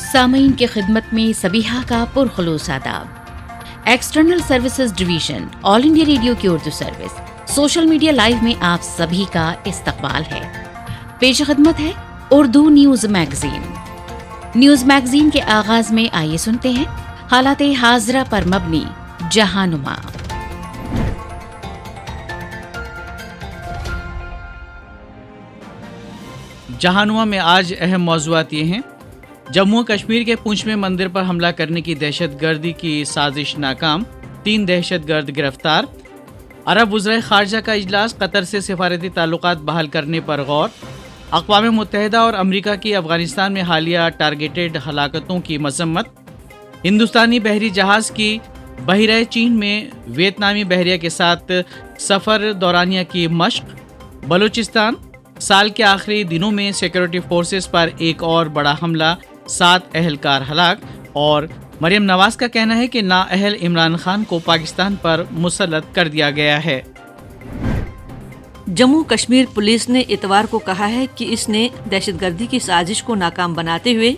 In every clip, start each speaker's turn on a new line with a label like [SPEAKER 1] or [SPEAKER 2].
[SPEAKER 1] सामीन की खिदमत में सबीहा का पुरखुलूस आदाब। External services division All India Radio की Urdu service social media live में आप सभी का इस्तकबाल है। पेश खिदमत है Urdu news magazine. News magazine के आगाज में आइए सुनते हैं हालाते हाजरा पर मबनी जहानुमा।
[SPEAKER 2] जहानुमा में आज अहम मौज़ूआत ये हैं। जम्मू कश्मीर के पुंछ में मंदिर पर हमला करने की दहशतगर्दी की साजिश नाकाम, 3 दहशतगर्द गिरफ्तार। अरब वज़राए ख़ारजा का इजलास, कतर से सिफारती ताल्लुकात बहाल करने पर गौर। अक़वाम मुत्तहिदा और अमरीका की अफ़गानिस्तान में हालिया टारगेटेड हलाकतों की मज़म्मत। हिंदुस्तानी बहरी जहाज़ की बहिरे चीन में वियतनामी बहरिया के साथ सफ़र दौरानिया की मश्क। बलूचिस्तान, साल के आखिरी दिनों में सिक्योरिटी फोर्सेस पर एक और बड़ा हमला, 7 अहलकार हलाक। और मरियम नवाज का कहना है कि नाअहल इमरान खान को पाकिस्तान पर मुसल्लत कर दिया गया है।
[SPEAKER 3] जम्मू कश्मीर पुलिस ने इतवार को कहा है कि इसने दहशतगर्दी की साजिश को नाकाम बनाते हुए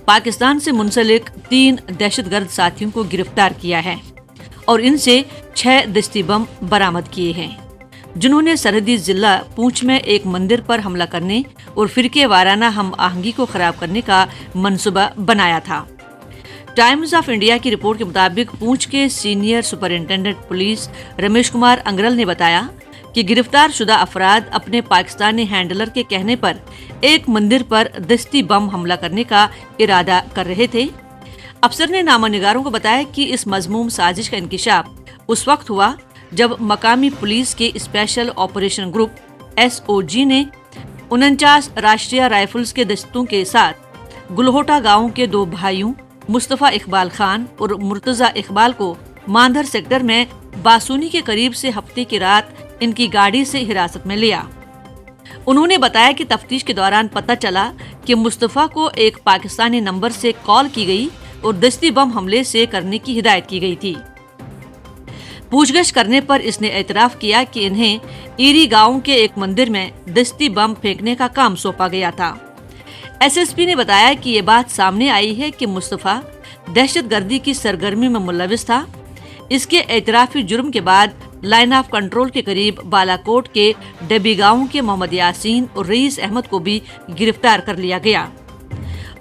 [SPEAKER 3] पाकिस्तान से मुंसलिक 3 दहशतगर्द साथियों को गिरफ्तार किया है और इनसे 6 दस्ती बम बरामद किए हैं, जिन्होंने सरहदी जिला पूंछ में एक मंदिर पर हमला करने और फिरके वाराना हम आहंगी को खराब करने का मंसूबा बनाया था। टाइम्स ऑफ इंडिया की रिपोर्ट के मुताबिक पूंछ के senior superintendent police Ramesh Kumar Angral ने बताया कि गिरफ्तार शुदा अफराद अपने पाकिस्तानी हैंडलर के कहने पर एक मंदिर पर दस्ती बम हमला करने का इरादा कर रहे थे। अफसर ने नामानिगारों को बताया कि इस मजमूम साजिश का इंकिशाफ उस वक्त हुआ जब मकामी पुलिस के स्पेशल ऑपरेशन ग्रुप SOG ने 49 राष्ट्रीय राइफल्स के दस्तों के साथ गुलहोटा गांव के 2 भाइयों मुस्तफ़ा इकबाल खान और मुर्तज़ा इकबाल को मांधर सेक्टर में बासूनी के करीब से हफ्ते की रात इनकी गाड़ी से हिरासत में लिया। उन्होंने बताया कि तफ्तीश के दौरान पता चला कि मुस्तफ़ा को एक पाकिस्तानी नंबर से कॉल की गई और दस्ती बम हमले से करने की हिदायत की गई थी। पूछगछ करने पर इसने एतराफ़ किया कि इन्हें ईरी गांव के एक मंदिर में दस्ती बम फेंकने का काम सौंपा गया था। SSP ने बताया कि ये बात सामने आई है कि मुस्तफ़ा दहशतगर्दी की सरगर्मी में मुलविस था। इसके एतराफ़ी जुर्म के बाद लाइन ऑफ कंट्रोल के करीब बालाकोट के डबी गांव के मोहम्मद यासीन और रईस अहमद को भी गिरफ्तार कर लिया गया।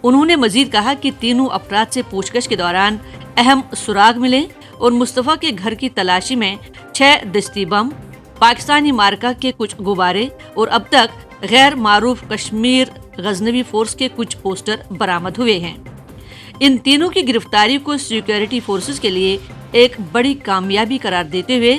[SPEAKER 3] उन्होंने मजीद कहा कि तीनों अफराद से पूछगछ के दौरान अहम सुराग मिले और मुस्तफ़ा के घर की तलाशी में 6 दस्ती बम, पाकिस्तानी मार्का के कुछ गुब्बारे और अब तक गैर मारूफ कश्मीर गजनवी फोर्स के कुछ पोस्टर बरामद हुए हैं। इन तीनों की गिरफ्तारी को सिक्योरिटी फोर्सेस के लिए एक बड़ी कामयाबी करार देते हुए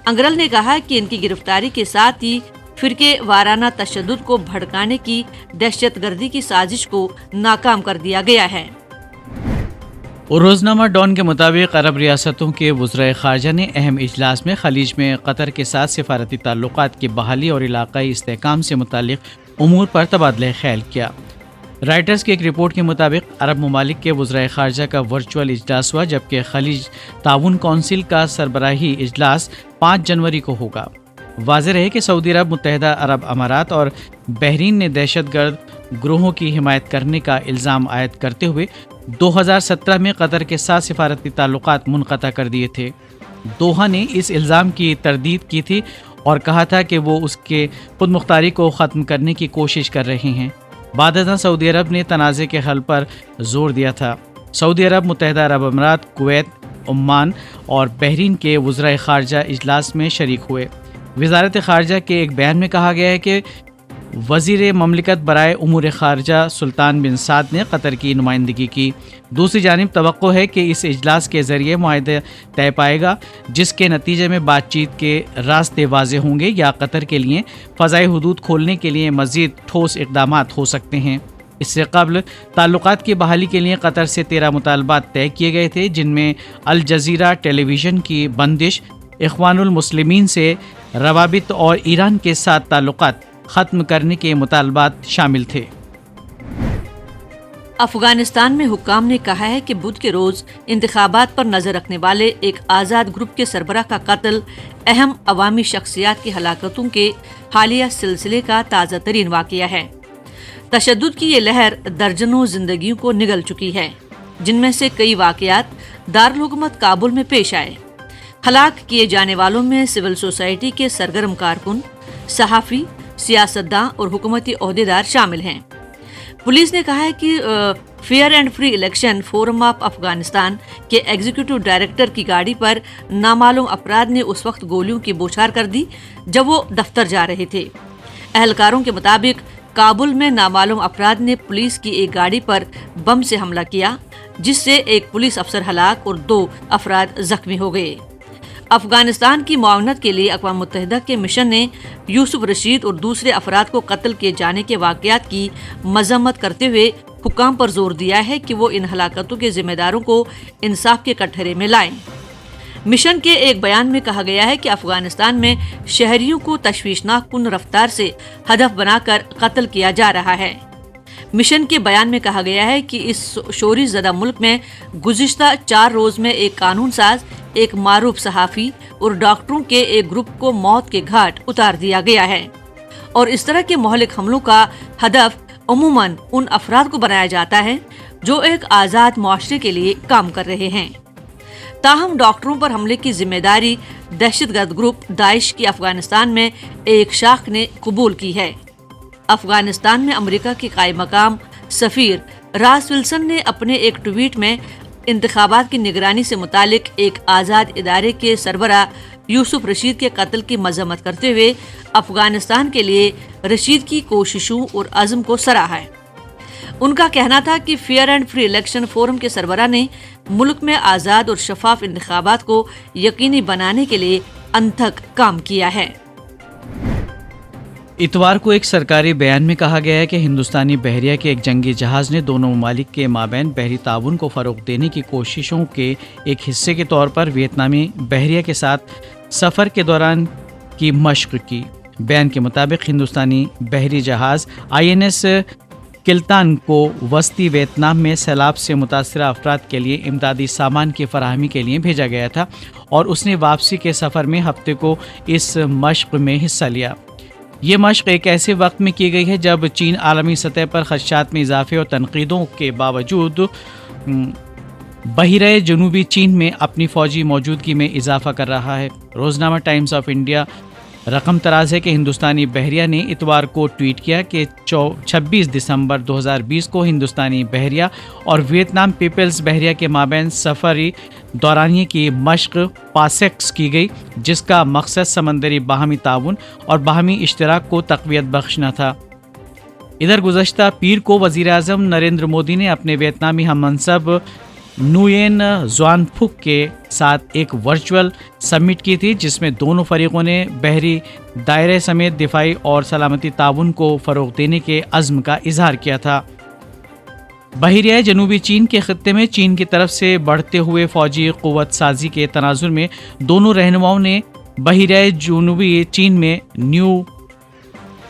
[SPEAKER 3] अंग्रल ने कहा कि इनकी गिरफ्तारी के साथ ही फिरके वाराना तशद्दुद को भड़काने की दहशतगर्दी की साजिश को नाकाम कर दिया गया है।
[SPEAKER 2] और रोज़नामा डॉन के मुताबिक अरब रियासतों के वज़राए ख़ारजा ने अहम इजलास में खलीज में कतर के साथ सिफारती ताल्लुकात की बहाली और इलाक़ाई इस्तेहकाम से मुतालिक उमूर पर तबादला ख़्याल किया। राइटर्स की एक रिपोर्ट के मुताबिक अरब ममालिक के वज़राए ख़ारजा का वर्चुअल इजलास हुआ, जबकि खलीज ताउन कौंसिल का सरबराही इजलास 5 जनवरी को होगा। वाज़ेह है कि सऊदी अरब, मुत्तहिदा अरब अमारात और बहरीन ने दहशतगर्द ग्रोहों की हिमायत करने का इल्ज़ाम आयद करते हुए 2017 में कतर के साथ सिफारती ताल्लुकात मुनक़ता कर दिए थे। दोहा ने इस इल्ज़ाम की तरदीद की थी और कहा था कि वो उसके खुद मुख्तारी को ख़त्म करने की कोशिश कर रहे हैं। बादशाह सऊदी अरब ने तनाज़े के हल पर जोर दिया था। सऊदी अरब, मुत्तहिदा अरब अमारात, कुवैत, ओमान और बहरीन के वज़राए ख़ारजा इजलास में शरीक हुए। वज़ारत ख़ारजा के एक बयान में कहा गया है कि वज़ीर ममलिकत बराए उमूर ख़ारजा सुल्तान बिन साद ने कतर की नुमाइंदगी की। दूसरी जानिब तवक्को है कि इस इजलास के ज़रिए मुआहदा तय पाएगा, जिसके नतीजे में बातचीत के रास्ते वाज़ेह होंगे या कतर के लिए फ़ज़ाई हुदूद खोलने के लिए मज़ीद ठोस इक़दामात हो सकते हैं। इससे कबल ताल्लुकात की बहाली के लिए कतर से 13 मुतालबात तय किए गए थे, जिनमें अल जज़ीरा टेलीविज़न की बंदिश, इख़वानुल मुस्लिमीन से रवाबित और ईरान के साथ ताल्लुकात ख़त्म करने के मुतालबात शामिल थे।
[SPEAKER 3] अफगानिस्तान में हुक्काम ने कहा है कि बुध के रोज इंतखाबात पर नजर रखने वाले एक आज़ाद ग्रुप के सरबराह का कत्ल अहम अवामी शख्सियात की हलाकतों के हालिया सिलसिले का ताज़ा तरीन वाक़या है। तशद्दुद की ये लहर दर्जनों जिंदगियों को निगल चुकी है, जिनमें से कई वाकयात दारुल हुकूमत काबुल में पेश आए। हलाक किए जाने वालों में सिविल सोसाइटी के सरगर्म कारकुन, सहाफ़ी, सियासतदां और हुकूमती ओहदेदार शामिल हैं। पुलिस ने कहा है कि fair and free election forum of Afghanistan के एग्जीक्यूटिव डायरेक्टर की गाड़ी पर नामालूम अफराद ने उस वक्त गोलियों की बौछार कर दी जब वो दफ्तर जा रहे थे। अहलकारों के मुताबिक काबुल में नामालूम अफराद ने पुलिस की एक गाड़ी पर बम से हमला किया, जिससे एक पुलिस अफसर हलाक और 2 अफराद जख्मी हो गए। अफगानिस्तान की मुआवनत के लिए अक़वाम मुत्तहिदा के मिशन ने यूसुफ रशीद और दूसरे अफराद को कत्ल किए जाने के वाक़यात की मजम्मत करते हुए हुक्काम पर जोर दिया है कि वो इन हलाकतों के जिम्मेदारों को इंसाफ के कटघरे में लाएं। मिशन के एक बयान में कहा गया है कि अफगानिस्तान में शहरियों को तशवीशनाक कुन रफ्तार से हदफ बनाकर कत्ल किया जा रहा है। मिशन के बयान में कहा गया है कि इस शोरी ज़दा मुल्क में गुज़िश्ता 4 रोज़ में एक कानून साज, एक मारूफ सहाफ़ी और डॉक्टरों के एक ग्रुप को मौत के घाट उतार दिया गया है। और इस तरह के मोहलिक हमलों का हदफ अमूमन उन अफराद को बनाया जाता है जो एक आज़ाद मुआशरे के लिए काम कर रहे हैं। ताहम डॉक्टरों पर हमले की जिम्मेदारी दहशतगर्द ग्रुप दाइश की अफगानिस्तान में एक शाख ने कबूल की है। अफगानिस्तान में अमेरिका के कायम मकाम सफीर रास विल्सन ने अपने एक ट्वीट में इंतखाबात की निगरानी से मुतालिक एक आज़ाद इदारे के सरबरा यूसुफ रशीद के कत्ल की मजम्मत करते हुए अफगानिस्तान के लिए रशीद की कोशिशों और अज़्म को सराहा है। उनका कहना था कि fair and free election forum के सरबरा ने मुल्क में आज़ाद और शफाफ इंतखाबात को यकीनी बनाने के लिए अनथक काम किया है।
[SPEAKER 2] इतवार को एक सरकारी बयान में कहा गया है कि हिंदुस्तानी बहरिया के एक जंगी जहाज़ ने दोनों ममालिक के माबैन बहरी ताउन को फ़रोग़ देने की कोशिशों के एक हिस्से के तौर पर वियतनामी बहरिया के साथ सफ़र के दौरान की मशक़ की। बयान के मुताबिक हिंदुस्तानी बहरी जहाज़ INS किल्तान को वस्ती वियतनाम में सैलाब से मुतासरा अफराद के लिए इमदादी सामान की फराहमी के लिए भेजा गया था और उसने वापसी के सफ़र में हफ्ते को इस मशक़ में हिस्सा लिया। ये मशक़ एक ऐसे वक्त में की गई है जब चीन आलमी सतह पर खदशात में इजाफे और तनकीदों के बावजूद बहिरे जनूबी चीन में अपनी फ़ौजी मौजूदगी में इजाफा कर रहा है। रोज़नामा टाइम्स ऑफ इंडिया रकम तराज है कि हिंदुस्तानी बहरिया ने इतवार को ट्वीट किया कि 26 दिसंबर 2020 को हिंदुस्तानी बहरिया और वियतनाम पीपल्स बहरिया के माबैन सफरी दौरानिए की मशक़ पासेक्स की गई, जिसका मकसद समंदरी बाहमी ताउन और बाहमी इश्तराक को तक़वियत बख्शना था। इधर गुज़श्ता पीर को वज़ीर आज़म नरेंद्र मोदी ने अपने वियतनामी हममनसब नुयेन ज़ुआनफुक के साथ एक वर्चुअल समिट की थी, जिसमें दोनों फरीकों ने बहरी दायरे समेत दिफाई और सलामती ताउन को फ़रोग़ देने के अज़्म का इजहार किया था। बहरिया जनूबी चीन के ख़त्ते में चीन की तरफ से बढ़ते हुए फ़ौजी क़ुव्वत साज़ी के तनाज़ुर में दोनों रहनुमाओं ने बहरिया जनूबी चीन में न्यू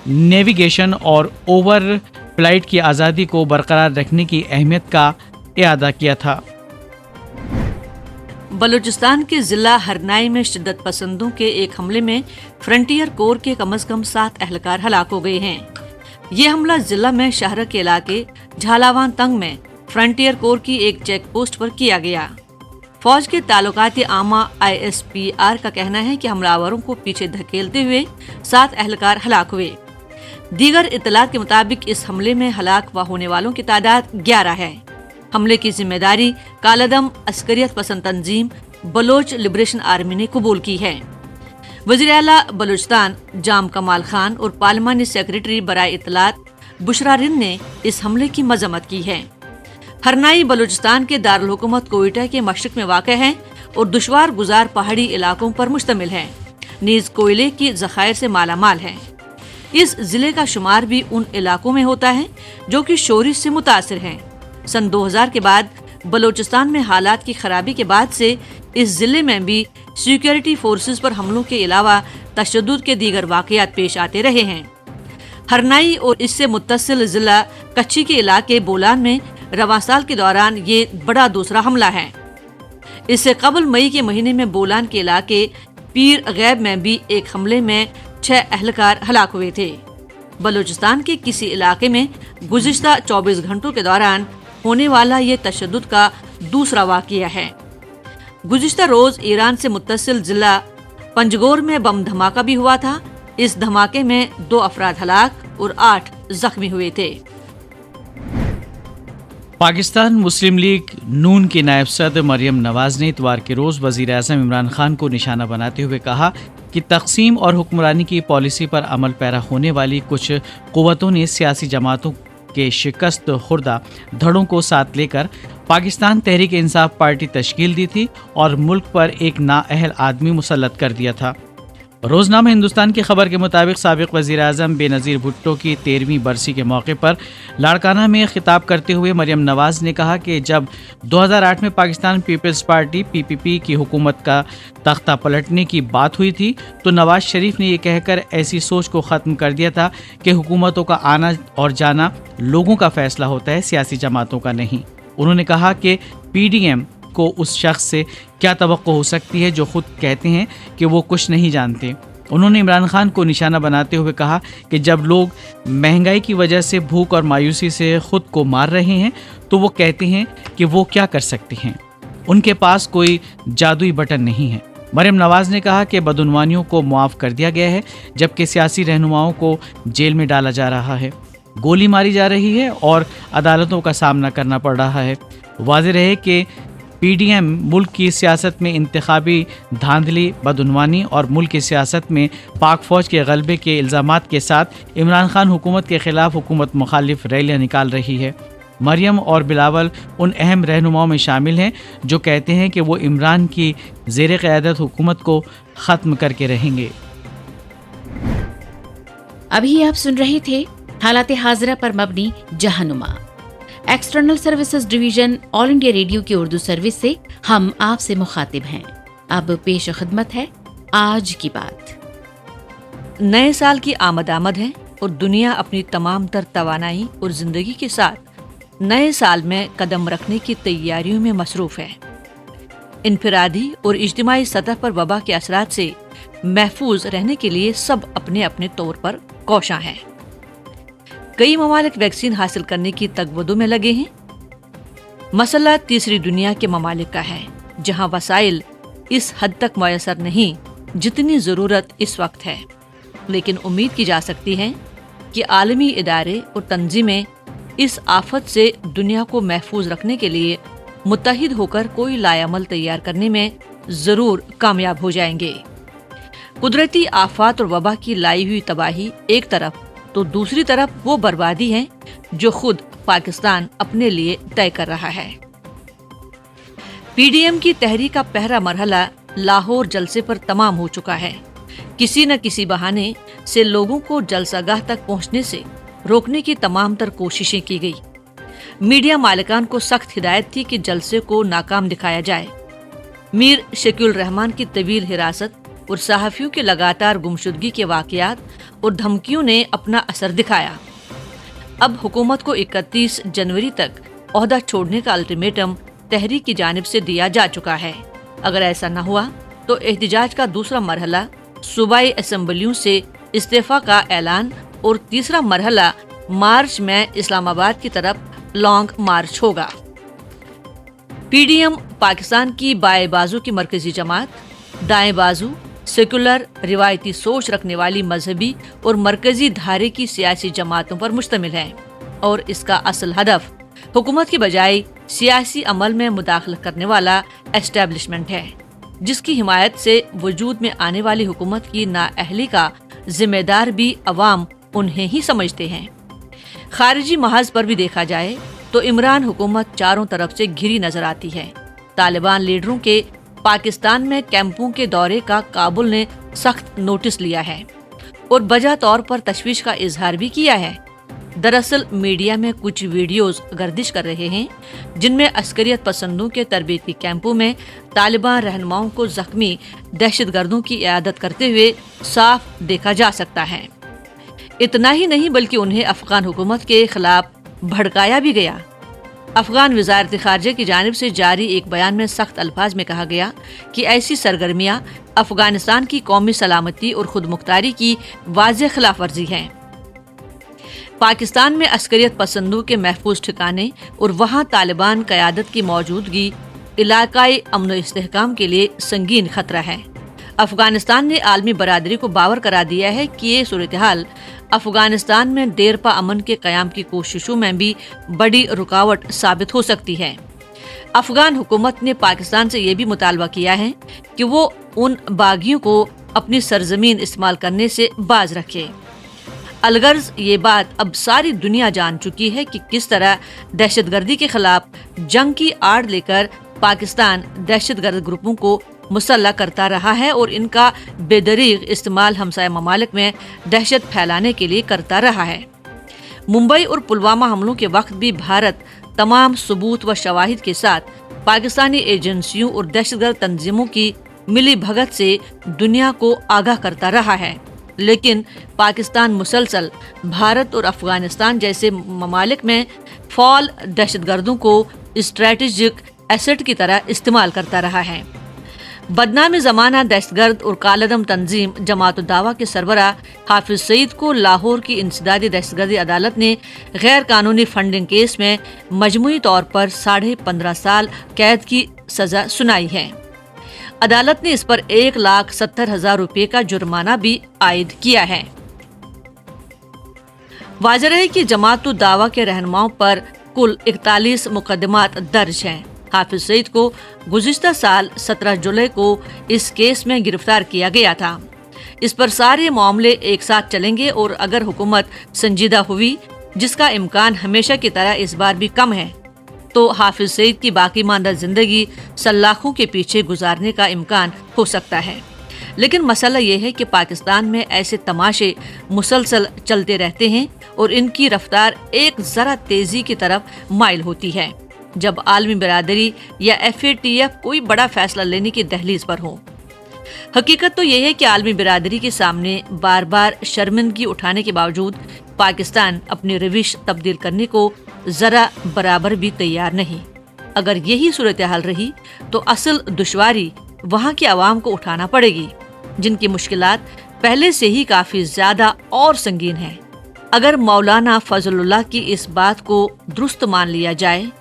[SPEAKER 2] नेविगेशन और ओवर फ्लाइट की आज़ादी को बरकरार रखने की अहमियत का इआदा किया था।
[SPEAKER 3] बलूचिस्तान के ज़िला हरनाई में शिद्दत पसंदों के एक हमले में फ्रंटियर कोर के कम से कम 7 एहलकार हलाक हो गए हैं। ये हमला ज़िला में शहर के इलाके झालावान तंग में फ्रंटियर कोर की एक चेक पोस्ट पर किया गया। फौज के ताल्लुकाती आमा ISPR का कहना है कि हमलावरों को पीछे धकेलते हुए 7 एहलकार हलाक हुए। दीगर इत्तलात के मुताबिक इस हमले में हलाक व होने वालों की तादाद 11 है। हमले की जिम्मेदारी कालादम अस्करियत पसंद तंजीम बलोच लिबरेशन आर्मी ने कबूल की है। वज़ीर आला बलूचिस्तान जाम कमाल खान और पार्लिमानी सेक्रेटरी बराए इत्तलात बुशरा रिंद ने इस हमले की मजम्मत की है। हरनाई बलूचिस्तान के दारुल हुकूमत कोयटा के मशरक में वाक़ है और दुश्वार गुजार पहाड़ी इलाकों पर मुश्तमिल है, नीज़ कोयले की ज़खायर से मालामाल है। इस ज़िले का शुमार भी उन इलाकों में होता है जो कि शोरी से मुतासिर हैं। सन 2000 के बाद बलूचिस्तान में हालात की खराबी के बाद से इस ज़िले में भी सिक्योरिटी फोर्सेस पर हमलों के अलावा तशद्दुद के दीगर वाक़यात पेश आते रहे हैं। हरनाई और इससे मुत्तसिल ज़िला कच्ची के इलाके बोलान में रवां साल के दौरान ये बड़ा दूसरा हमला है। इससे कबल मई के महीने में बोलान के इलाके पीर गैब में भी एक हमले में 6 एहलकार हलाक हुए थे। बलूचिस्तान के किसी इलाके में गुज़िश्ता 24 घंटों के दौरान होने वाला ये तशद्दुद का दूसरा वाक़या है। गुज़िश्ता रोज़ ईरान से मुत्तसिल जिला पंजगोर में बम धमाका भी हुआ था। इस धमाके में 2 अफराद हलाक और 8 जख्मी हुए थे।
[SPEAKER 2] पाकिस्तान मुस्लिम लीग नून की नायब सदर मरियम नवाज ने इतवार के रोज़ वज़ीर आज़म इमरान खान को निशाना बनाते हुए कहा कि तक़सीम और हुक्मरानी की पॉलिसी पर अमल पैरा होने वाली कुछ क़ुव्वतों ने सियासी जमातों के शिकस्त खुर्दा धड़ों को साथ लेकर पाकिस्तान तहरीक इंसाफ पार्टी तश्कील दी थी और मुल्क पर एक नाअहल आदमी मुसल्लत कर दिया था। रोज़नामा हिंदुस्तान की खबर के मुताबिक साबिक़ वज़ीर आज़म बेनज़ीर भुट्टो की 13वीं बरसी के मौके पर लाड़काना में खिताब करते हुए मरियम नवाज़ ने कहा कि जब 2008 में पाकिस्तान पीपल्स पार्टी PPP की हुकूमत का तख्ता पलटने की बात हुई थी तो नवाज शरीफ ने ये कहकर ऐसी सोच को ख़त्म कर दिया था कि हुकूमतों का आना और जाना लोगों का फ़ैसला होता है, सियासी जमातों का नहीं। उन्होंने कहा कि PDM को उस शख्स से क्या तवक्को हो सकती है जो खुद कहते हैं कि वो कुछ नहीं जानते। उन्होंने इमरान खान को निशाना बनाते हुए कहा कि जब लोग महंगाई की वजह से भूख और मायूसी से खुद को मार रहे हैं तो वो कहते हैं कि वो क्या कर सकते हैं, उनके पास कोई जादुई बटन नहीं है। मरियम नवाज ने कहा कि बदउनवानियों को मुआफ़ कर दिया गया है जबकि सियासी रहनुमाओं को जेल में डाला जा रहा है, गोली मारी जा रही है और अदालतों का सामना करना पड़ रहा है। वाज़ेह रहे कि PDM मुल्क की सियासत में इंतखाबी धांधली, बदउनवानी और मुल्क की सियासत में पाक फ़ौज के गलबे के इल्ज़ामात के साथ इमरान खान हुकूमत के ख़िलाफ़ हुकूमत मुखालिफ रैलियाँ निकाल रही है। मरियम और बिलावल उन अहम रहनुमाओं में शामिल हैं जो कहते हैं कि वो इमरान की ज़ेर क़यादत हुकूमत को ख़त्म करके रहेंगे।
[SPEAKER 1] अभी आप सुन रहे थे हालात हाज़िरा पर मबनी Jahanuma. External services division All India Radio की उर्दू सर्विस से हम आपसे मुखातिब हैं। अब पेश खिदमत है आज की बात।
[SPEAKER 3] नए साल की आमद है और दुनिया अपनी तमाम तर तवानाई और जिंदगी के साथ नए साल में कदम रखने की तैयारियों में मसरूफ़ है। इनफरादी और इज्तिमाई सतह पर वबा के असरात से महफूज रहने के लिए सब अपने अपने तौर पर कोशां हैं। कई ममालिक वैक्सीन हासिल करने की तगवदों में लगे हैं। मसला तीसरी दुनिया के ममालिक का है जहां वसाइल इस हद तक मयसर नहीं जितनी ज़रूरत इस वक्त है, लेकिन उम्मीद की जा सकती है कि आलमी इदारे और तंजीमें इस आफत से दुनिया को महफूज रखने के लिए मुत्तहिद होकर कोई लायामल तैयार करने में ज़रूर कामयाब हो जाएंगे। कुदरती आफात और वबा की लाई हुई तबाही एक तरफ तो दूसरी तरफ वो बर्बादी है जो खुद पाकिस्तान अपने लिए तय कर रहा है। PDM की तहरीक का पहला मरहला लाहौर जलसे पर तमाम हो चुका है। किसी न किसी बहाने से लोगों को जलसागाह तक पहुंचने से रोकने की तमाम तर कोशिशें की गई। मीडिया मालिकान को सख्त हिदायत थी कि जलसे को नाकाम दिखाया जाए। मीर शकील रहमान की तवील हिरासत और सहाफ़ियों की लगातार गुमशुदगी के वाक़यात और धमकियों ने अपना असर दिखाया। अब हुकूमत को 31 जनवरी तक ओहदा छोड़ने का अल्टीमेटम तहरीक की जानिब से दिया जा चुका है। अगर ऐसा न हुआ तो एहतिजाज का दूसरा मरहला सूबाई असम्बलियों से इस्तीफ़ा का ऐलान और तीसरा मरहला मार्च में इस्लामाबाद की तरफ लॉन्ग मार्च होगा। PDM पाकिस्तान की बाएं बाजू की मरकजी जमात, दाएं बाजू सेकुलर रिवायती सोच रखने वाली मजहबी और मरकजी धारे की सियासी जमातों पर मुश्तमिल है और इसका असल हदफ हुकूमत की बजाय सियासी अमल में मुदाखलत करने वाला एस्टेब्लिशमेंट है, जिसकी हिमायत से वजूद में आने वाली हुकूमत की नाअहली का जिम्मेदार भी अवाम उन्हें ही समझते हैं। खारिजी महाज पर भी देखा जाए तो इमरान हुकूमत चारों तरफ से घिरी नजर आती है। तालिबान लीडरों के पाकिस्तान में कैंपों के दौरे का काबुल ने सख्त नोटिस लिया है और बजा तौर पर तशवीश का इजहार भी किया है। दरअसल मीडिया में कुछ वीडियोस गर्दिश कर रहे हैं जिनमें अस्करियत पसंदों के तरबीती कैंपों में तालिबान रहनुमाओं को जख्मी दहशतगर्दों की इयादत करते हुए साफ देखा जा सकता है। इतना ही नहीं बल्कि उन्हें अफगान हुकूमत के खिलाफ भड़काया भी गया। अफगान वज़ारत ख़ारिजा की जानिब से जारी एक बयान में सख्त अल्फाज में कहा गया कि ऐसी सरगर्मियाँ अफगानिस्तान की कौमी सलामती और खुद मुख्तारी की वाज़ेह खिलाफ वर्जी हैं। पाकिस्तान में अस्करियत पसंदों के महफूज ठिकाने और वहां तालिबान क़यादत की मौजूदगी इलाकाई अमन इस्तेहकाम के लिए संगीन खतरा है। अफगानिस्तान ने आलमी बरादरी को बावर करा दिया है कि ये सूरत हाल अफगानिस्तान में देरपा अमन के क़याम की कोशिशों में भी बड़ी रुकावट साबित हो सकती है। अफगान हुकूमत ने पाकिस्तान से ये भी मुतालबा किया है कि वो उन बागियों को अपनी सरजमीन इस्तेमाल करने से बाज रखे। अलगर्ज ये बात अब सारी दुनिया जान चुकी है कि किस तरह दहशतगर्दी के खिलाफ जंग की आड़ लेकर पाकिस्तान दहशतगर्द ग्रुपों को मुसल्लह करता रहा है और इनका बेदरीग इस्तेमाल हमसाया ममालिक में दहशत फैलाने के लिए करता रहा है। मुंबई और पुलवामा हमलों के वक्त भी भारत तमाम सबूत व शवाहिद के साथ पाकिस्तानी एजेंसियों और दहशतगर्द तंजीमों की मिली भगत से दुनिया को आगाह करता रहा है, लेकिन पाकिस्तान मुसलसल भारत और अफगानिस्तान जैसे ममालिक में फॉल दहशतगर्दों को स्ट्रेटेजिक एसेट की तरह इस्तेमाल करता रहा है। बदनाम ज़माना दहशतगर्द और कालदम तंजीम जमात दावा के सरबराह हाफिज सईद को लाहौर की इंसदादी दहशतगर्दी अदालत ने गैर कानूनी फंडिंग केस में मजमूई तौर पर 15.5 साल कैद की सजा सुनाई है। अदालत ने इस पर 1,70,000 रुपये का जुर्माना भी आयद किया है। वाज़ेह है कि जमात दावा के रहनुमाओं पर कुल 41 मुकदमात दर्ज हैं। हाफिज सईद को गुज़िश्ता साल 17 जुलाई को इस केस में गिरफ्तार किया गया था। इस पर सारे मामले एक साथ चलेंगे और अगर हुकूमत संजीदा हुई, जिसका इम्कान हमेशा की तरह इस बार भी कम है, तो हाफिज सईद की बाकी मानदा जिंदगी सलाखों के पीछे गुजारने का इम्कान हो सकता है। लेकिन मसला ये है कि पाकिस्तान में ऐसे तमाशे मुसलसल चलते रहते हैं और इनकी रफ्तार एक ज़रा तेज़ी की तरफ माइल होती है जब आलमी बरादरी या FATF कोई बड़ा फैसला लेने की दहलीज पर हो। हकीकत तो यह है कि आलमी बरादरी के सामने बार बार शर्मिंदगी उठाने के बावजूद पाकिस्तान अपनी रविश तब्दील करने को ज़रा बराबर भी तैयार नहीं। अगर यही सूरत हाल रही तो असल दुश्वारी वहाँ के अवाम को उठाना पड़ेगी, जिनकी मुश्किलात पहले से ही काफ़ी ज़्यादा और संगीन है। अगर मौलाना फजलुल्लाह की इस बात को दुरुस्त मान लिया जाए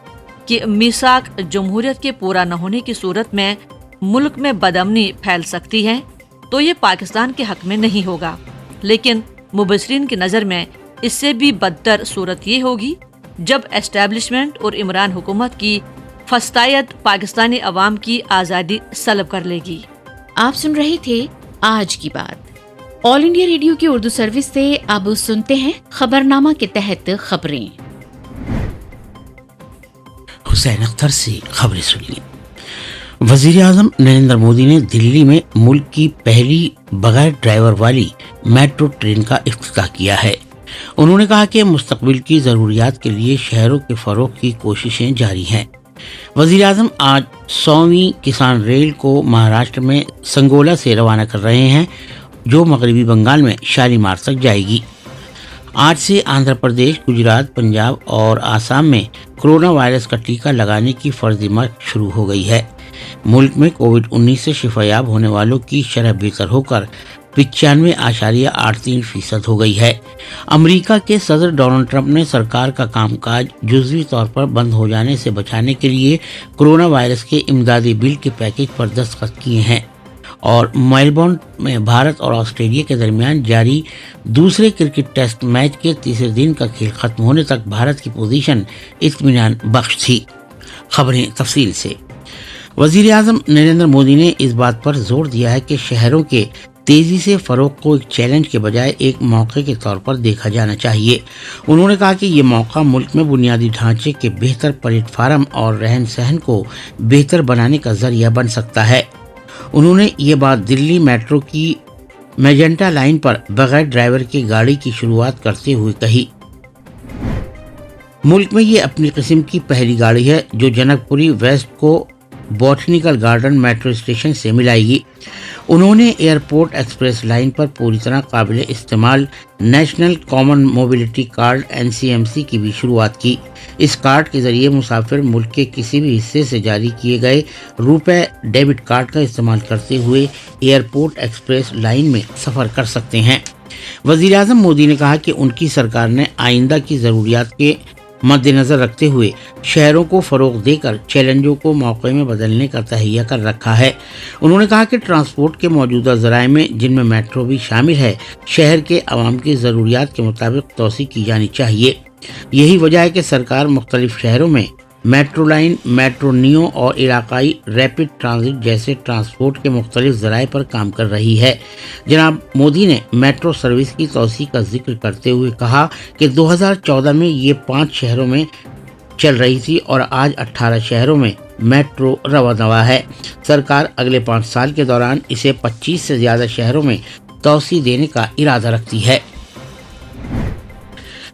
[SPEAKER 3] कि मीसाक जमहूरियत के पूरा न होने की सूरत में मुल्क में बदअमनी फैल सकती है, तो ये पाकिस्तान के हक में नहीं होगा। लेकिन मुबसरीन की नज़र में इससे भी बदतर सूरत ये होगी जब एस्टेब्लिशमेंट और इमरान हुकूमत की फस्तायत पाकिस्तानी अवाम की आज़ादी सलब कर लेगी।
[SPEAKER 1] आप सुन रहे थे आज की बात। ऑल इंडिया रेडियो की उर्दू सर्विस से अब सुनते हैं खबरनामा के तहत खबरें।
[SPEAKER 4] हुसैन अख्तर से खबरें सुनिए। वज़ीर आज़म नरेंद्र मोदी ने दिल्ली में मुल्क की पहली बगैर ड्राइवर वाली मेट्रो ट्रेन का इफ्तिताह किया है। उन्होंने कहा कि मुस्तकबिल की ज़रूरियात के लिए शहरों के फ़रोग़ की कोशिशें जारी हैं। वज़ीर आज़म आज 100वीं किसान रेल को महाराष्ट्र में संगोला से रवाना कर रहे हैं, जो मगरबी बंगाल में शालीमार तक जाएगी। आज से आंध्र प्रदेश, गुजरात, पंजाब और आसाम में कोरोना वायरस का टीका लगाने की फर्जी मार्क शुरू हो गई है। मुल्क में कोविड-19 से शिफायाब होने वालों की शरह बेहतर होकर 95.83% हो गई है। अमेरिका के सदर डोनाल्ड ट्रंप ने सरकार का कामकाज जुज़वी तौर पर बंद हो जाने से बचाने के लिए कोरोना वायरस के इमदादी बिल के पैकेज पर दस्तखत किए हैं और मेलबर्न में भारत और ऑस्ट्रेलिया के दरमियान जारी दूसरे क्रिकेट टेस्ट मैच के तीसरे दिन का खेल खत्म होने तक भारत की पोजीशन इत्मीनान बख्श थी। खबरें तफसील से। वज़ीर आज़म नरेंद्र मोदी ने इस बात पर जोर दिया है कि शहरों के तेजी से फरोग को एक चैलेंज के बजाय एक मौके के तौर पर देखा जाना चाहिए। उन्होंने कहा कि ये मौका मुल्क में बुनियादी ढांचे के बेहतर प्लेटफार्म और रहन सहन को बेहतर बनाने का जरिया बन सकता है। उन्होंने ये बात दिल्ली मेट्रो की मेजेंटा लाइन पर बगैर ड्राइवर की गाड़ी की शुरुआत करते हुए कही। मुल्क में ये अपनी किस्म की पहली गाड़ी है जो जनकपुरी वेस्ट को बॉटनिकल गार्डन मेट्रो स्टेशन से मिलाएगी। उन्होंने एयरपोर्ट एक्सप्रेस लाइन पर पूरी तरह काबिल इस्तेमाल national common mobility card NCMC की भी शुरुआत की। इस कार्ड के जरिए मुसाफिर मुल्क के किसी भी हिस्से से जारी किए गए रुपए डेबिट कार्ड का इस्तेमाल करते हुए एयरपोर्ट एक्सप्रेस लाइन में सफ़र कर सकते हैं। वजीर आजम मोदी ने कहा कि उनकी सरकार ने आइंदा की ज़रूरियात के मद्देनजर रखते हुए शहरों को फरोग देकर चैलेंजों को मौके में बदलने का तहैया कर रखा है। उन्होंने कहा कि ट्रांसपोर्ट के मौजूदा ज़राए में, जिनमें मेट्रो भी शामिल है, शहर के आवाम की ज़रूरियात के मुताबिक तोसी की जानी चाहिए। यही वजह है कि सरकार मुख्तलिफ शहरों में मेट्रो लाइन, मेट्रो नियो और इलाकाई रैपिड ट्रांजिट जैसे ट्रांसपोर्ट के मुख्तलिफ ज़राए पर काम कर रही है। जनाब मोदी ने मेट्रो सर्विस की तोसी का जिक्र करते हुए कहा कि 2014 में ये 5 शहरों में चल रही थी और आज 18 शहरों में मेट्रो रवानवा है। सरकार अगले 5 साल के दौरान इसे 25 से ज़्यादा शहरों में तोसी देने का इरादा रखती है।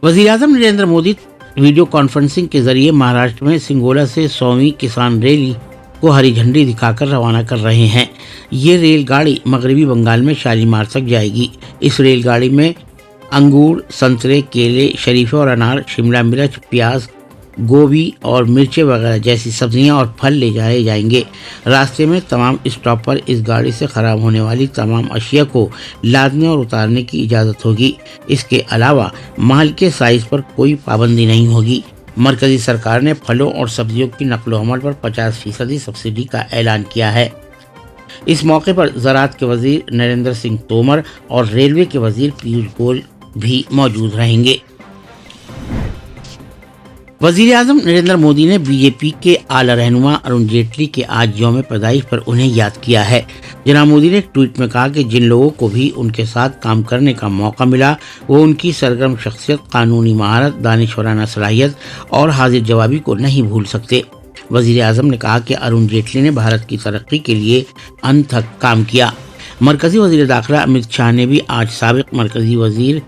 [SPEAKER 4] वज़ीर आज़म नरेंद्र मोदी वीडियो कॉन्फ्रेंसिंग के जरिए महाराष्ट्र में सिंगोला से 100वीं किसान रैली को हरी झंडी दिखाकर रवाना कर रहे हैं। ये रेलगाड़ी मगरबी बंगाल में शालीमार तक जाएगी। इस रेलगाड़ी में अंगूर, संतरे, केले, शरीफे और अनार, शिमला मिर्च, प्याज, गोभी और मिर्चें वगैरह जैसी सब्जियां और फल ले जाए जाएंगे। रास्ते में तमाम स्टॉप पर इस गाड़ी से ख़राब होने वाली तमाम अशिया को लादने और उतारने की इजाज़त होगी। इसके अलावा माल के साइज़ पर कोई पाबंदी नहीं होगी। मरकज़ी सरकार ने फलों और सब्जियों की नकलो हमल पर 50% सब्सिडी का ऐलान किया है। इस मौके पर ज़राअत के वज़ीर नरेंद्र सिंह तोमर और रेलवे के वज़ीर पीयूष गोयल भी मौजूद रहेंगे। वज़ीर आज़म नरेंद्र मोदी ने बीजेपी के आला रहनुमा अरुण जेटली के आज यौम पैदाइश पर उन्हें याद किया है। जनाब मोदी ने एक ट्वीट में कहा कि जिन लोगों को भी उनके साथ काम करने का मौका मिला, वो उनकी सरगर्म शख्सियत, कानूनी महारत, दानिशवराना सलाहियत और हाजिर जवाबी को नहीं भूल सकते। वज़ीर आज़म ने कहा कि अरुण जेटली ने भारत की तरक्की के लिए अनथक काम किया। मरकज़ी वज़ीर दाखिला अमित शाह ने भी आज साबिक़ मरकज़ी वज़ीर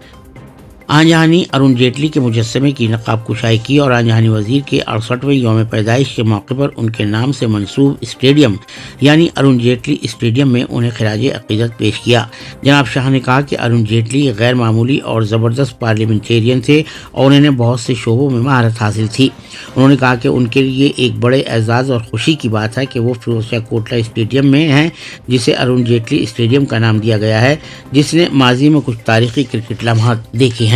[SPEAKER 4] आंजहानी अरुण जेटली के मुजस्समे की नकाब कुशाई की और आंजहानी वज़ीर के 68वें यौम पैदाइश के मौके पर उनके नाम से मंसूब स्टेडियम यानी अरुण जेटली स्टेडियम में उन्हें खिराज अक़ीदत पेश किया। जनाब शाह ने कहा कि अरुण जेटली गैर मामूली और ज़बरदस्त पार्लियामेंटेरियन थे और उन्हें बहुत से शोबों में महारत हासिल थी। उन्होंने कहा कि उनके लिए एक बड़े एजाज़ और खुशी की बात है कि वो फिरोज़शाह कोटला स्टेडियम में हैं, जिसे अरुण जेटली स्टेडियम का नाम दिया गया है, जिसने माजी में कुछ तारीख़ी क्रिकेट लम्हात देखे हैं।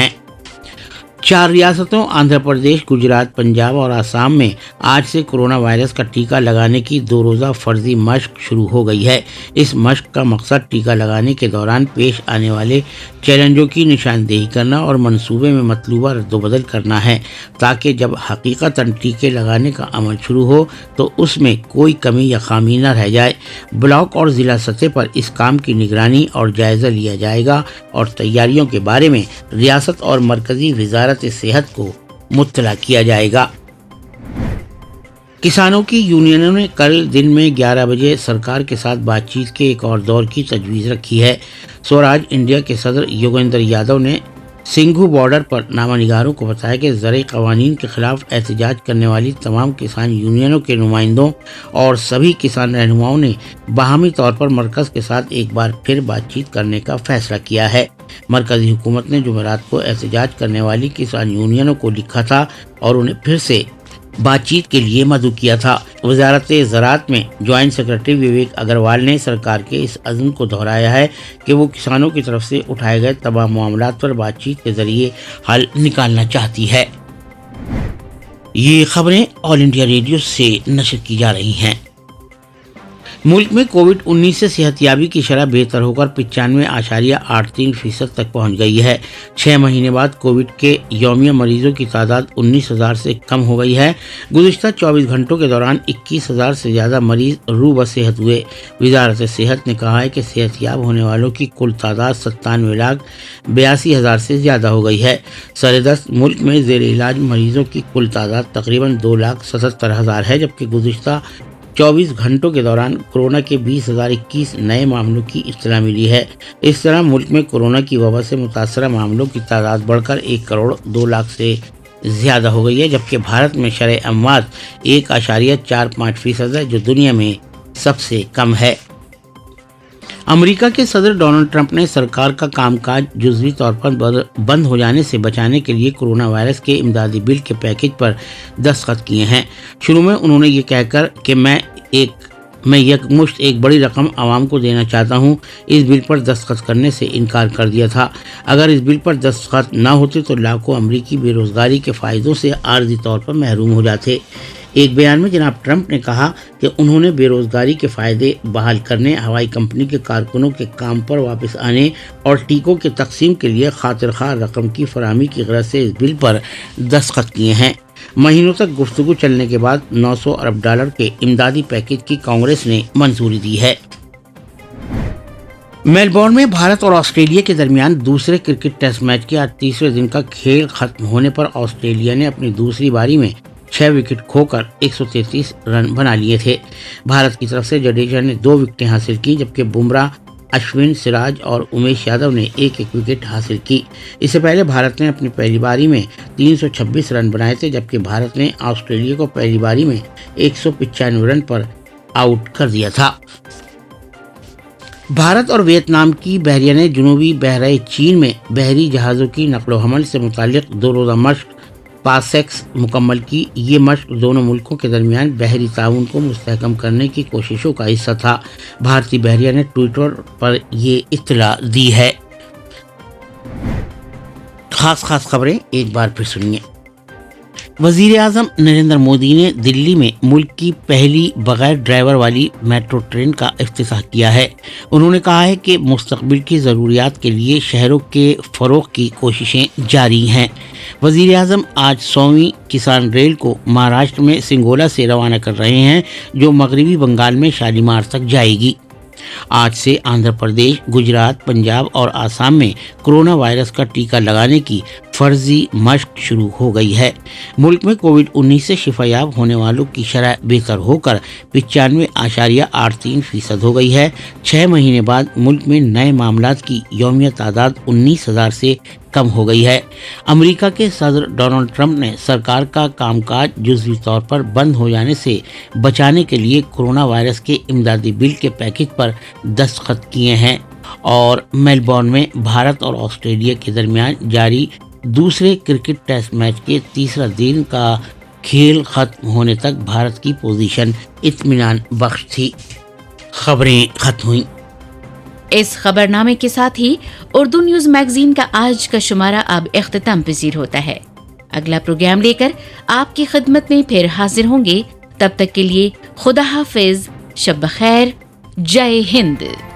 [SPEAKER 4] 4 रियासतों आंध्र प्रदेश, गुजरात, पंजाब और आसाम में आज से कोरोना वायरस का टीका लगाने की 2 रोज़ा फर्जी मशक शुरू हो गई है। इस मशक का मकसद टीका लगाने के दौरान पेश आने वाले चैलेंजों की निशानदेही करना और मंसूबे में मतलूबा रद्दोबदल करना है, ताकि जब हकीकतन टीके लगाने का अमल शुरू हो तो उसमें कोई कमी या खामी न रह जाए। ब्लॉक और ज़िला सतह पर इस काम की निगरानी और जायज़ा लिया जाएगा और तैयारियों के बारे में रियासत और मरकज़ी वज़ारत सेहत को मुत्तला किया जाएगा। किसानों की यूनियनों ने कल दिन में 11 बजे सरकार के साथ बातचीत के एक और दौर की तजवीज़ रखी है। स्वराज इंडिया के सदर योगेंद्र यादव ने सिंघू बॉर्डर पर नामानिगारों को बताया कि ज़रई क़वानीन के खिलाफ एहतजाज करने वाली तमाम किसान यूनियनों के नुमाइंदों और सभी किसान रहनुमाओं ने बाहमी तौर पर मरकज़ के साथ एक बार फिर बातचीत करने का फैसला किया है। मरकज़ी हुकूमत ने जुमेरात को एहतजाज करने वाली किसान यूनियनों को लिखा था और उन्हें फिर से बातचीत के लिए मदऊ किया था। वजारत ज़राअत में जॉइंट सेक्रेटरी विवेक अग्रवाल ने सरकार के इस अज़्म को दोहराया है कि वो किसानों की तरफ से उठाए गए तमाम मामलात पर बातचीत के जरिए हल निकालना चाहती है। ये खबरें ऑल इंडिया रेडियो से नशर की जा रही हैं। मुल्क में कोविड-19 से सेहतयाबी की शरह बेहतर होकर 95.83% तक पहुंच गई है। 6 महीने बाद कोविड के यौमिया मरीजों की तादाद 19,000 से कम हो गई है। गुज़िश्ता 24 घंटों के दौरान 21,000 से ज़्यादा मरीज रूब सेहत हुए। वज़ारत सेहत ने कहा है कि सेहतयाब होने वालों की कुल तादाद 97,82,000 से ज़्यादा हो गई है। सरेदस्त मुल्क में ज़ेर इलाज मरीजों की कुल तादाद तकरीबन 2,77,000 है, जबकि गुज़िश्ता 24 घंटों के दौरान कोरोना के 20,021 नए मामलों की इत्तला मिली है। इस तरह मुल्क में कोरोना की वबा से मुतासरा मामलों की तादाद बढ़कर 1,02,00,000 से ज़्यादा हो गई है, जबकि भारत में शरह अमवात 1.45% है, जो दुनिया में सबसे कम है। अमेरिका के सदर डोनाल्ड ट्रंप ने सरकार का कामकाज जुज़वी तौर पर बंद हो जाने से बचाने के लिए कोरोना वायरस के इमदादी बिल के पैकेज पर दस्तखत किए हैं। शुरू में उन्होंने ये कहकर कि मैं एक मैं यकमुश्त एक बड़ी रकम आवाम को देना चाहता हूँ। इस बिल पर दस्तखत करने से इनकार कर दिया था। अगर इस बिल पर दस्तखत ना होते तो लाखों अमरीकी बेरोजगारी के फ़ायदों से आर्जी तौर पर महरूम हो जाते। एक बयान में जनाब ट्रंप ने कहा कि उन्होंने बेरोजगारी के फ़ायदे बहाल करने, हवाई कंपनी के कारकुनों के काम पर वापस आने और टीकों के तकसीम के लिए खातिरख्वाह रकम की फराहमी की गरज से इस बिल पर दस्तखत किए हैं। महीनों तक गुफ्तगू चलने के बाद $900 अरब के इमदादी पैकेज की कांग्रेस ने मंजूरी दी है। मेलबोर्न में भारत और ऑस्ट्रेलिया के दरमियान दूसरे क्रिकेट टेस्ट मैच के आज तीसरे दिन का खेल खत्म होने पर ऑस्ट्रेलिया ने अपनी दूसरी बारी में 6 विकेट खोकर 133 रन बना लिए थे। भारत की तरफ से जडेजा ने 2 विकेटें हासिल की, जबकि बुमराह, अश्विन, सिराज और उमेश यादव ने एक एक विकेट हासिल की। इससे पहले भारत ने अपनी पहली बारी में 326 रन बनाए थे, जबकि भारत ने ऑस्ट्रेलिया को पहली बारी में 195 रन पर आउट कर दिया था। भारत और वियतनाम की बहरिया ने जनूबी बहराए चीन में बहरी जहाज़ों की नकलो हमल से मुताल्लिक 2 रोज़ा मशक पासेक्स मुकम्मल की। ये मशक दोनों मुल्कों के दरमियान बहरी ताउन को मुस्तहकम करने की कोशिशों का हिस्सा था। भारतीय बहरिया ने ट्विटर पर ये इत्तला दी है। खास खबरें एक बार फिर सुनिए। वज़ीर आज़म नरेंद्र मोदी ने दिल्ली में मुल्क की पहली बगैर ड्राइवर वाली मेट्रो ट्रेन का इफ्तिताह किया है। उन्होंने कहा है कि मुस्तक़बिल की ज़रूरियात के लिए शहरों के फ़रोग़ की कोशिशें जारी हैं। वज़ीर आज़म आज 100वीं किसान रेल को महाराष्ट्र में सिंगोला से रवाना कर रहे हैं, जो मगरबी बंगाल में शालीमार तक जाएगी। आज से आंध्र प्रदेश, गुजरात, पंजाब और आसाम में कोरोना वायरस का टीका लगाने की फर्जी मशक शुरू हो गई है। मुल्क में कोविड-19 से शिफायाब होने वालों की शरह बेहतर होकर 95.83% हो गई है। 6 महीने बाद मुल्क में नए मामलात की यौमिया तादाद 19,000 से कम हो गई है। अमेरिका के सदर डोनाल्ड ट्रंप ने सरकार का कामकाज जुज़वी तौर पर बंद हो जाने से बचाने के लिए कोरोना वायरस के इमदादी बिल के पैकेज पर दस्तखत किए हैं और मेलबोर्न में भारत और ऑस्ट्रेलिया के दरमियान जारी दूसरे क्रिकेट टेस्ट मैच के तीसरा दिन का खेल खत्म होने तक भारत की पोजीशन इत्मीनान बख्श थी। खबरें खत्म हुई।
[SPEAKER 1] इस खबरनामे के साथ ही उर्दू न्यूज मैगजीन का आज का शुमारा अब इख्तिताम पजीर होता है। अगला प्रोग्राम लेकर आपकी खिदमत में फिर हाजिर होंगे। तब तक के लिए खुदा हाफिज, शब बखैर, जय हिंद।